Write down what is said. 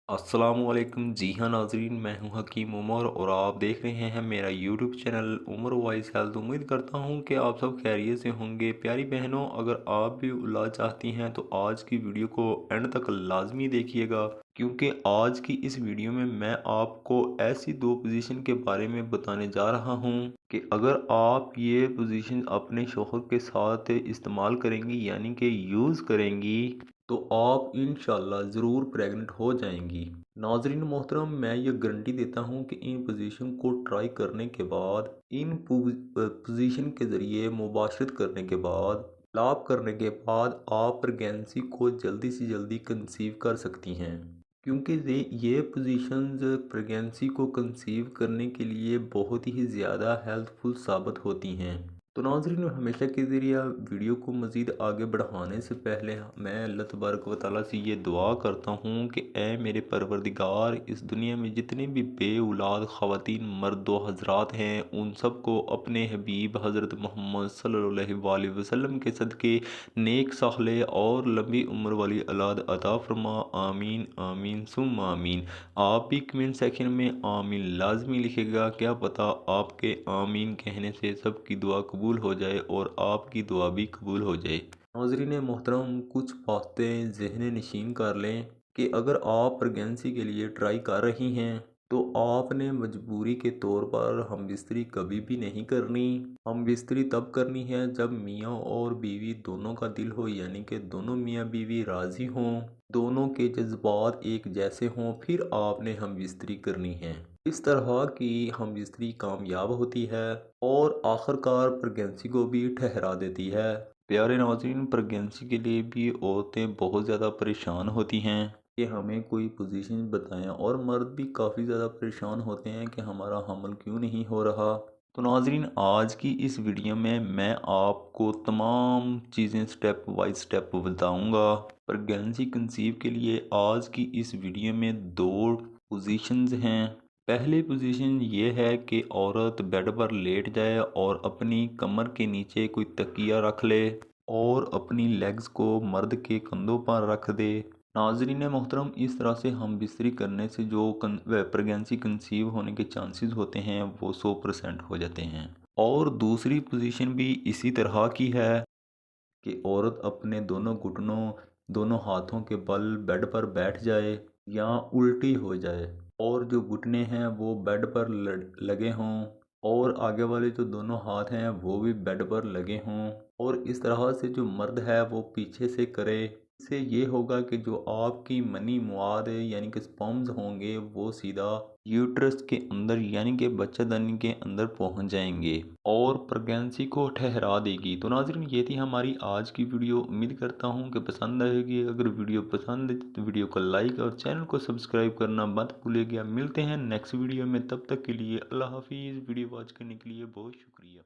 अस्सलाम वालेकुम। जी हाँ नाजरीन, मैं हूँ हकीम उमर और आप देख रहे हैं मेरा YouTube channel Umar Voice Health. उम्मीद करता हूँ कि आप सब खैरियत से होंगे। प्यारी बहनों, अगर आप भी औलाद चाहती हैं तो आज की वीडियो को एंड तक लाजमी देखिएगा, क्योंकि आज की इस वीडियो में मैं आपको ऐसी दो पोजीशन के बारे में बताने जा रहा हूँ कि अगर आप ये पोजीशन अपने शोहर के साथ इस्तेमाल करेंगी यानी कि यूज़ करेंगी तो आप इंशाल्लाह ज़रूर प्रेग्नेंट हो जाएंगी। नाजरीन मोहतरम, मैं ये गारंटी देता हूँ कि इन पोजीशन को ट्राई करने के बाद, इन पोजीशन के ज़रिए मुबाशरत करने के बाद, लाभ करने के बाद आप प्रेगनेंसी को जल्दी से जल्दी कंसीव कर सकती हैं, क्योंकि ये पोजीशंस प्रेगनेंसी को कंसीव करने के लिए बहुत ही ज़्यादा हेल्पफुल साबित होती हैं। तो नाज़रीन, हमेशा के ज़रिए वीडियो को मज़ीद आगे बढ़ाने से पहले मैं अल्लाह तबारक व तआला से ये दुआ करता हूँ कि ए मेरे परवरदिगार, इस दुनिया में जितने भी बे औलाद ख़वातीन मर्द व हज़रात हैं उन सब को अपने हबीब हज़रत मोहम्मद सल्लल्लाहु अलैहि वसल्लम के सदक़े नेक साले और लंबी उम्र वाली औलाद अता फरमा। आमीन आमीन सुम आमीन। आप भी कमेंट सेक्शन में आमीन लाजमी लिखेगा, क्या पता आपके आमीन कहने से सबकी दुआ कबूल हो जाए और आपकी दुआ भी कबूल हो जाए। नाज़रीन मोहतरम, कुछ बातें ज़हन नशीन कर लें कि अगर आप प्रेगनेंसी के लिए ट्राई कर रही हैं तो आपने मजबूरी के तौर पर हम बिस्तरी कभी भी नहीं करनी। हम बिस्तरी तब करनी है जब मियाँ और बीवी दोनों का दिल हो, यानी कि दोनों मियाँ बीवी राज़ी हों, दोनों के जज्बात एक जैसे हों, फिर आपने हम बिस्तरी करनी है। इस तरह की हम बिस्तरी कामयाब होती है और आखिरकार प्रेगनेंसी को भी ठहरा देती है। प्यारे नाज़रीन, प्रेगनेंसी के लिए भी औरतें बहुत ज़्यादा परेशान होती हैं कि हमें कोई पोजीशन बताएं, और मर्द भी काफ़ी ज़्यादा परेशान होते हैं कि हमारा हमल क्यों नहीं हो रहा। तो नाज़रीन, आज की इस वीडियो में मैं आपको तमाम चीज़ें स्टेप बाय स्टेप बताऊंगा। प्रेगनेंसी कंसीव के लिए आज की इस वीडियो में दो पोजीशंस हैं। पहली पोजीशन ये है कि औरत बेड पर लेट जाए और अपनी कमर के नीचे कोई तकिया रख ले और अपनी लेग्स को मर्द के कंधों पर रख दे। नाजरीन मोहतरम, इस तरह से हम बिस्तरी करने से जो प्रेगनेंसी कंसीव होने के चांसेस होते हैं वो 100% हो जाते हैं। और दूसरी पोजीशन भी इसी तरह की है कि औरत अपने दोनों घुटनों, दोनों हाथों के बल बेड पर बैठ जाए या उल्टी हो जाए और जो घुटने हैं वो बेड पर लगे हों और आगे वाले जो दोनों हाथ हैं वो भी बेड पर लगे हों, और इस तरह से जो मर्द है वो पीछे से करे। इससे ये होगा कि जो आपकी मनी मुआद यानी कि स्पर्म्स होंगे वो सीधा यूट्रस के अंदर यानी कि बच्चादानी के अंदर पहुंच जाएंगे और प्रेगनेंसी को ठहरा देगी। तो नाज़रीन, ये थी हमारी आज की वीडियो। उम्मीद करता हूँ कि पसंद आएगी। अगर वीडियो पसंद है तो वीडियो को लाइक और चैनल को सब्सक्राइब करना मत भूलिएगा। मिलते हैं नेक्स्ट वीडियो में, तब तक के लिए अल्लाह हाफिज़। वीडियो वॉच करने के लिए बहुत शुक्रिया।